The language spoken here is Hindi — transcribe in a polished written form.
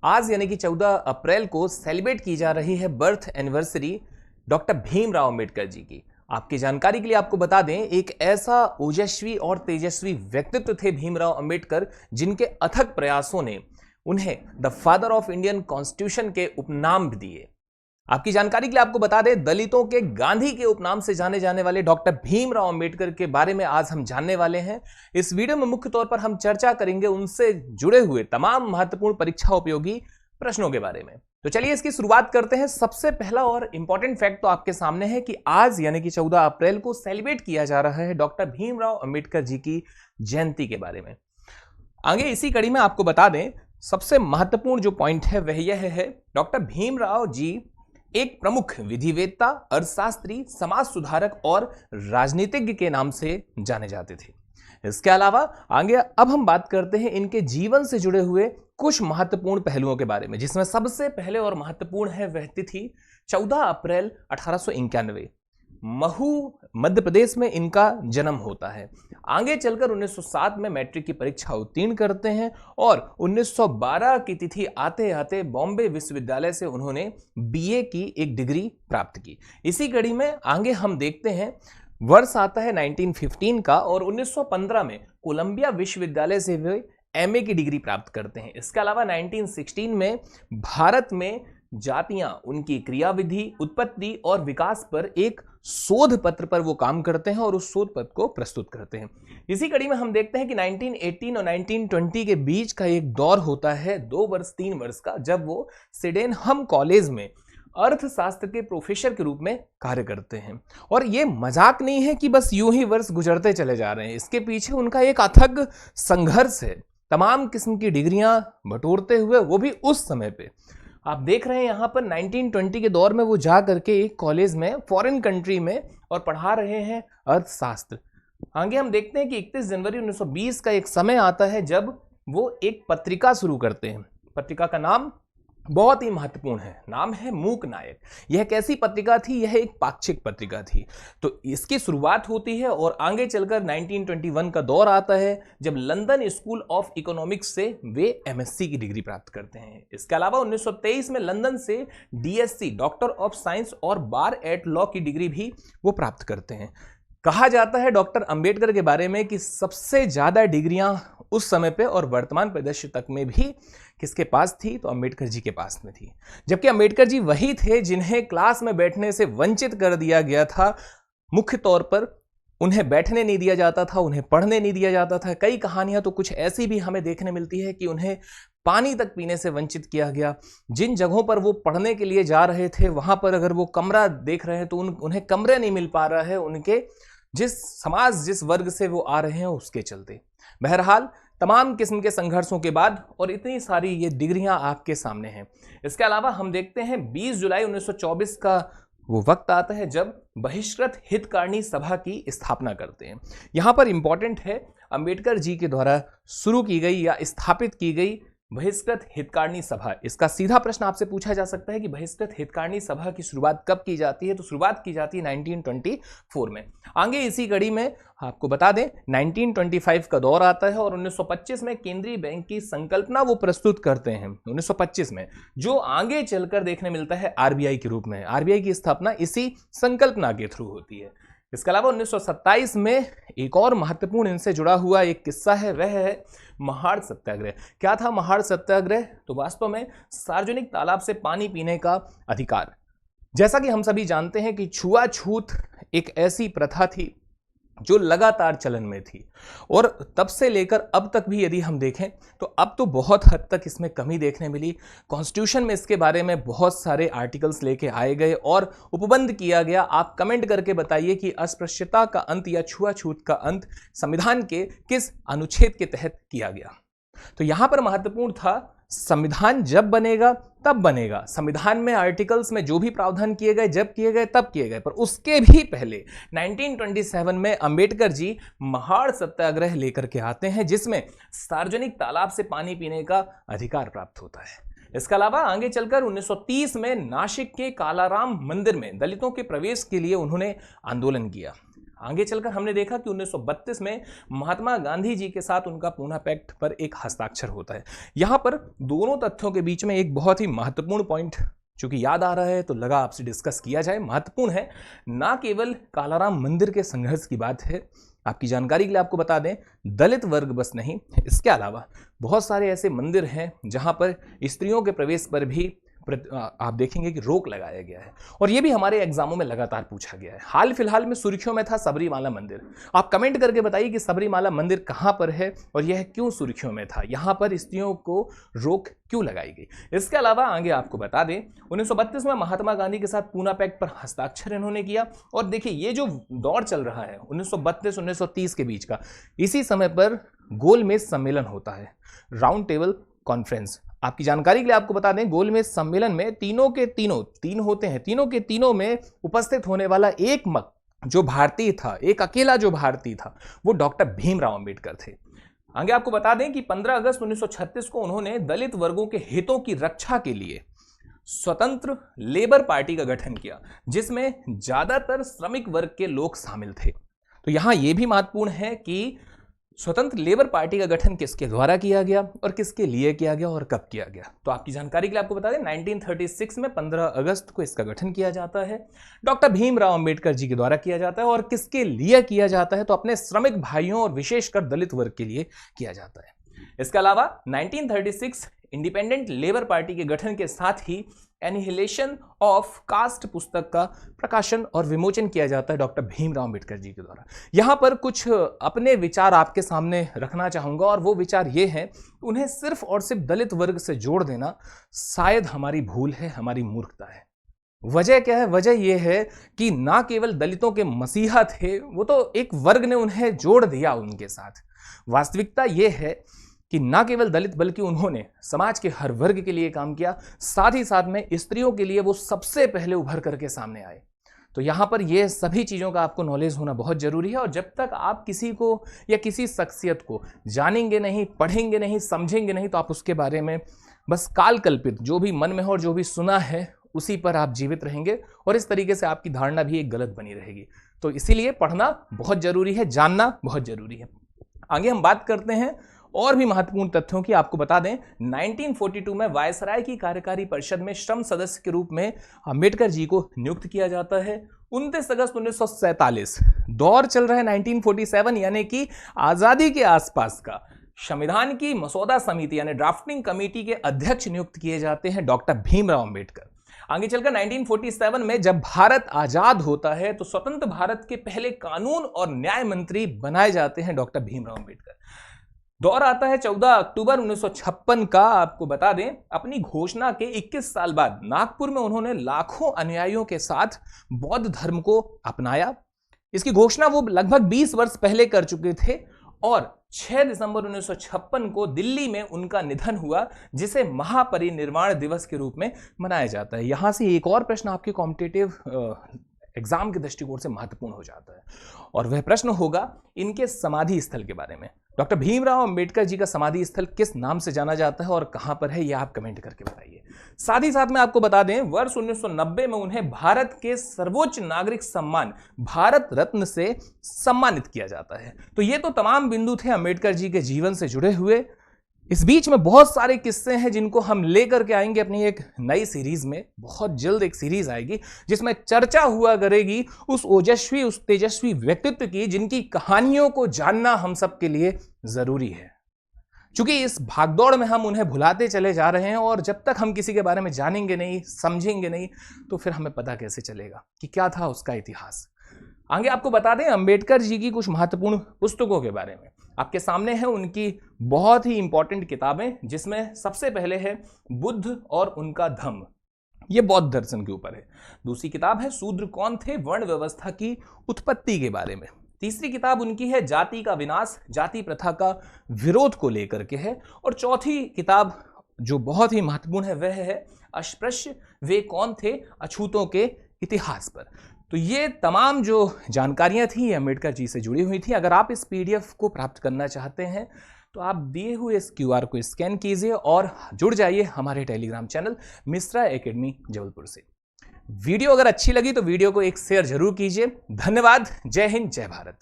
आज यानी कि 14 अप्रैल को सेलिब्रेट की जा रही है birth anniversary doctor Bhimrao Ambedkar ji की। आपकी जानकारी के लिए आपको बता दें, एक ऐसा ओजस्वी और तेजस्वी व्यक्तित्व थे भीमराव अंबेडकर, जिनके अथक प्रयासों ने उन्हें the father of Indian constitution के उपनाम भी दिए। आपकी जानकारी के लिए आपको बता दें, दलितों के गांधी के उपनाम से जाने जाने वाले डॉक्टर भीमराव अंबेडकर के बारे में आज हम जानने वाले हैं। इस वीडियो में मुख्य तौर पर हम चर्चा करेंगे उनसे जुड़े हुए तमाम महत्वपूर्ण परीक्षा उपयोगी प्रश्नों के बारे में। तो चलिए इसकी शुरुआत करते हैं। सबसे पहला और इंपॉर्टेंट फैक्ट तो आपके सामने है कि आज यानी कि 14 अप्रैल को सेलिब्रेट किया जा रहा है डॉक्टर भीमराव अंबेडकर जी की जयंती के बारे में। आगे इसी कड़ी में आपको बता दें, सबसे महत्वपूर्ण जो पॉइंट है वह यह है, डॉक्टर भीमराव जी एक प्रमुख विधिवेत्ता, अर्थशास्त्री, समाज सुधारक और राजनीतिज्ञ के नाम से जाने जाते थे। इसके अलावा आगे अब हम बात करते हैं इनके जीवन से जुड़े हुए कुछ महत्वपूर्ण पहलुओं के बारे में, जिसमें सबसे पहले और महत्वपूर्ण है वह तिथि 14 अप्रैल 1891। महू मध्य प्रदेश में इनका जन्म होता है। आगे चलकर 1907 में मैट्रिक की परीक्षा उत्तीर्ण करते हैं और 1912 की तिथि आते आते बॉम्बे विश्वविद्यालय से उन्होंने बीए की एक डिग्री प्राप्त की। इसी कड़ी में आगे हम देखते हैं, वर्ष आता है 1915 का और 1915 में कोलंबिया विश्वविद्यालय से वे एमए की डिग्री प्राप्त करते हैं। इसके अलावा 1916 में भारत में जातियां, उनकी क्रियाविधि, उत्पत्ति और विकास पर एक शोध पत्र पर वो काम करते हैं और उस शोध पत्र को प्रस्तुत करते हैं। इसी कड़ी में हम देखते हैं कि 1918 और 1920 के बीच का एक दौर होता है 2 वर्ष 3 वर्ष का, जब वो सिडेनहम कॉलेज में अर्थशास्त्र के प्रोफेसर के रूप में कार्य करते हैं। और ये मजाक नहीं है कि बस यूं ही वर्ष गुजरते चले जा रहे हैं, इसके पीछे उनका एक अथक संघर्ष है। तमाम किस्म की डिग्रियां बटोरते हुए, वो भी उस समय पे आप देख रहे हैं यहाँ पर 1920 के दौर में वो जा करके एक कॉलेज में फॉरेन कंट्री में और पढ़ा रहे हैं अर्थशास्त्र। आगे हम देखते हैं कि 31 जनवरी 1920 का एक समय आता है जब वो एक पत्रिका शुरू करते हैं। पत्रिका का नाम बहुत ही महत्वपूर्ण है, नाम है मूक नायक। यह कैसी पत्रिका थी? यह एक पाक्षिक पत्रिका थी। तो इसकी शुरुआत होती है और आगे चलकर 1921 का दौर आता है जब लंदन स्कूल ऑफ इकोनॉमिक्स से वे एमएससी की डिग्री प्राप्त करते हैं। इसके अलावा 1923 में लंदन से डीएससी, डॉक्टर ऑफ साइंस और बार एट लॉ की डिग्री भी वो प्राप्त करते हैं। कहा जाता है डॉक्टर अंबेडकर के बारे में कि सबसे ज्यादा डिग्रियां उस समय पे और वर्तमान परिदृश्य तक में भी किसके पास थी? तो अंबेडकर जी के पास में थी। जबकि अंबेडकर जी वही थे जिन्हें क्लास में बैठने से वंचित कर दिया गया था। मुख्य तौर पर उन्हें बैठने नहीं दिया जाता था, उन्हें पढ़ने नहीं दिया जाता था। कई कहानियां तो कुछ ऐसी भी हमें देखने मिलती है कि उन्हें पानी तक पीने से वंचित किया गया। जिन जगहों पर वो पढ़ने के लिए जा रहे थे, वहां पर अगर वो कमरा देख रहे हैं तो उन्हें कमरे नहीं मिल पा रहा है, उनके जिस समाज, जिस वर्ग से वो आ रहे हैं उसके चलते। बहरहाल तमाम किस्म के संघर्षों के बाद और इतनी सारी ये डिग्रियां आपके सामने हैं। इसके अलावा हम देखते हैं 20 जुलाई 1924 का वो वक्त आता है जब बहिष्कृत हितकारिणी सभा की स्थापना करते हैं। यहां पर इंपॉर्टेंट है, अंबेडकर जी के द्वारा शुरू की गई या स्थापित की गई बहिष्कृत हितकारिणी सभा। इसका सीधा प्रश्न आपसे पूछा जा सकता है कि बहिष्कृत हितकारिणी सभा की शुरुआत कब की जाती है? तो शुरुआत की जाती है 1924 में। आगे इसी कड़ी में आपको बता दें, 1925 का दौर आता है और 1925 में केंद्रीय बैंक की संकल्पना वो प्रस्तुत करते हैं 1925 में, जो आगे चलकर देखने मिलता है आरबीआई के रूप में। आरबीआई की स्थापना इसी संकल्पना के थ्रू होती है। इसके अलावा 1927 में एक और महत्वपूर्ण इनसे जुड़ा हुआ एक किस्सा है, वह है महाड़ सत्याग्रह। क्या था महाड़ सत्याग्रह? तो वास्तव में सार्वजनिक तालाब से पानी पीने का अधिकार। जैसा कि हम सभी जानते हैं कि छुआछूत एक ऐसी प्रथा थी जो लगातार चलन में थी और तब से लेकर अब तक भी यदि हम देखें तो अब तो बहुत हद तक इसमें कमी देखने मिली। कॉन्स्टिट्यूशन में इसके बारे में बहुत सारे आर्टिकल्स लेके आए गए और उपबंध किया गया। आप कमेंट करके बताइए कि अस्पृश्यता का अंत या छुआछूत का अंत संविधान के किस अनुच्छेद के तहत किया गया। तो यहां पर महत्वपूर्ण था, संविधान जब बनेगा तब बनेगा। संविधान में आर्टिकल्स में जो भी प्रावधान किए गए, जब किए गए तब किए गए, पर उसके भी पहले 1927 में अंबेडकर जी महाड़ सत्याग्रह लेकर के आते हैं, जिसमें सार्वजनिक तालाब से पानी पीने का अधिकार प्राप्त होता है। इसके अलावा आगे चलकर 1930 में नासिक के कालाराम मंदिर में दलितों के प्रवेश के लिए उन्होंने आंदोलन किया। आगे चलकर हमने देखा कि 1932 में महात्मा गांधी जी के साथ उनका पूना पैक्ट पर एक हस्ताक्षर होता है। यहां पर दोनों तथ्यों के बीच में एक बहुत ही महत्वपूर्ण पॉइंट चूंकि याद आ रहा है तो लगा आपसे डिस्कस किया जाए। महत्वपूर्ण है, ना केवल कालाराम मंदिर के संघर्ष की बात है, आपकी जानकारी के लिए आपको बता दें दलित वर्ग बस नहीं, इसके अलावा बहुत सारे ऐसे मंदिर हैं जहां पर स्त्रियों के प्रवेश पर भी आप देखेंगे कि रोक लगाया गया है, और यह भी हमारे एग्जामों में लगातार पूछा गया है। हाल फिलहाल में सुर्खियों में था सबरीमाला मंदिर। आप कमेंट करके बताइए कि सबरीमाला मंदिर कहां पर है और यह क्यों सुर्खियों में था, यहां पर स्त्रियों को रोक क्यों लगाई गई। इसके अलावा आगे आपको बता दें 1932 में महात्मा गांधी के साथ पूना पैक्ट पर हस्ताक्षर इन्होंने किया, और देखिए ये जो दौर चल रहा है 1932-1930 के बीच का, इसी समय पर गोलमेज सम्मेलन होता है, राउंड टेबल कॉन्फ्रेंस। आपकी जानकारी के लिए आपको बता दें गोलमेज सम्मेलन में तीनों के तीनों में उपस्थित होने वाला एक जो भारतीय था, एक अकेला जो भारतीय था, वो डॉक्टर भीमराव अंबेडकर थे। आगे आपको बता दें कि 15 अगस्त 1936 को उन्होंने दलित वर्गों के हितों की रक्षा के लिए स्वतंत्र लेबर पार्टी का गठन किया, जिसमें ज्यादातर श्रमिक वर्ग के लोग शामिल थे। तो यहां यह भी महत्वपूर्ण है कि स्वतंत्र लेबर पार्टी का गठन किसके द्वारा किया गया और किसके लिए किया गया और कब किया गया। तो आपकी जानकारी के लिए आपको बता दें 1936 में 15 अगस्त को इसका गठन किया जाता है, डॉक्टर भीमराव अंबेडकर जी के द्वारा किया जाता है। और किसके लिए किया जाता है, तो अपने श्रमिक भाइयों और विशेषकर दलित वर्ग के लिए किया जाता है। इसके अलावा 1936 इंडिपेंडेंट लेबर पार्टी के गठन के साथ ही एनिहिलेशन ऑफ कास्ट पुस्तक का प्रकाशन और विमोचन किया जाता है डॉक्टर भीमराव अंबेडकर जी के द्वारा। यहां पर कुछ अपने विचार आपके सामने रखना चाहूंगा, और वो विचार ये हैं, उन्हें सिर्फ और सिर्फ दलित वर्ग से जोड़ देना शायद हमारी भूल है, हमारी मूर्खता है। वजह क्या है? वजह यह है कि ना केवल दलितों के मसीहा थे, वो तो एक वर्ग ने उन्हें जोड़ दिया उनके साथ। वास्तविकता यह है कि ना केवल दलित बल्कि उन्होंने समाज के हर वर्ग के लिए काम किया, साथ ही साथ में स्त्रियों के लिए वो सबसे पहले उभर करके सामने आए। तो यहाँ पर ये सभी चीज़ों का आपको नॉलेज होना बहुत ज़रूरी है, और जब तक आप किसी को या किसी शख्सियत को जानेंगे नहीं, पढ़ेंगे नहीं, समझेंगे नहीं, तो आप उसके बारे में बस काल कल्पित जो भी मन में हो और जो भी सुना है उसी पर आप जीवित रहेंगे, और इस तरीके से आपकी धारणा भी एक गलत बनी रहेगी। तो इसीलिए पढ़ना बहुत ज़रूरी है, जानना बहुत ज़रूरी है। आगे हम बात करते हैं और भी महत्वपूर्ण तथ्यों की। आपको बता दें 1942 में वायसराय की कार्यकारी परिषद में श्रम सदस्य के रूप में अंबेडकर जी को नियुक्त किया जाता है। 29 अगस्त 1947 दौर चल रहा है 1947 यानी कि आजादी के आसपास का, संविधान की मसौदा समिति यानी ड्राफ्टिंग कमेटी के अध्यक्ष नियुक्त किए जाते हैं डॉक्टर भीमराव अंबेडकर। आगे चलकर 1947 में जब भारत आजाद होता है तो स्वतंत्र भारत के पहले कानून और न्याय मंत्री बनाए जाते हैं डॉक्टर भीमराव अंबेडकर। दौर आता है 14 अक्टूबर 1956 का। आपको बता दें अपनी घोषणा के 21 साल बाद नागपुर में उन्होंने लाखों अनुयायियों के साथ बौद्ध धर्म को अपनाया। इसकी घोषणा वो लगभग 20 वर्ष पहले कर चुके थे, और 6 दिसंबर 1956 को दिल्ली में उनका निधन हुआ, जिसे महापरिनिर्वाण दिवस के रूप में मनाया जाता है। यहां से एक और प्रश्न आपके कॉम्पिटिटिव एग्जाम के दृष्टिकोण से महत्वपूर्ण हो जाता है, और वह प्रश्न होगा इनके समाधि स्थल के बारे में। डॉक्टर भीमराव अंबेडकर जी का समाधि स्थल किस नाम से जाना जाता है और कहां पर है, यह आप कमेंट करके बताइए। साथ ही साथ में आपको बता दें वर्ष 1990 में उन्हें भारत के सर्वोच्च नागरिक सम्मान भारत रत्न से सम्मानित किया जाता है। तो ये तो तमाम बिंदु थे अंबेडकर जी के जीवन से जुड़े हुए। इस बीच में बहुत सारे किस्से हैं जिनको हम लेकर के आएंगे अपनी एक नई सीरीज में। बहुत जल्द एक सीरीज आएगी जिसमें चर्चा हुआ करेगी उस ओजस्वी, उस तेजस्वी व्यक्तित्व की जिनकी कहानियों को जानना हम सब के लिए जरूरी है। क्योंकि इस भागदौड़ में हम उन्हें भुलाते चले जा रहे हैं, और जब तक हम किसी के बारे में जानेंगे नहीं, समझेंगे नहीं, तो फिर हमें पता कैसे चलेगा कि क्या था उसका इतिहास। आगे आपको बता दें अंबेडकर जी की कुछ महत्वपूर्ण पुस्तकों के बारे में। आपके सामने है उनकी बहुत ही इंपॉर्टेंट किताबें, जिसमें सबसे पहले है बुद्ध और उनका धम्म, यह बौद्ध दर्शन के ऊपर है। दूसरी किताब है शूद्र कौन थे, वर्ण व्यवस्था की उत्पत्ति के बारे में। तीसरी किताब उनकी है जाति का विनाश, जाति प्रथा का विरोध को लेकर के है। और चौथी किताब जो बहुत ही महत्वपूर्ण है वह है अस्पृश्य वे कौन थे, अछूतों के इतिहास पर। तो ये तमाम जो जानकारियां थी ये अम्बेडकर जी से जुड़ी हुई थी। अगर आप इस पीडीएफ को प्राप्त करना चाहते हैं तो आप दिए हुए इस क्यूआर को स्कैन कीजिए और जुड़ जाइए हमारे Telegram channel Mishra academy Jabalpur से। वीडियो अगर अच्छी लगी तो वीडियो को एक शेयर जरूर कीजिए। धन्यवाद। जय हिंद, जय भारत।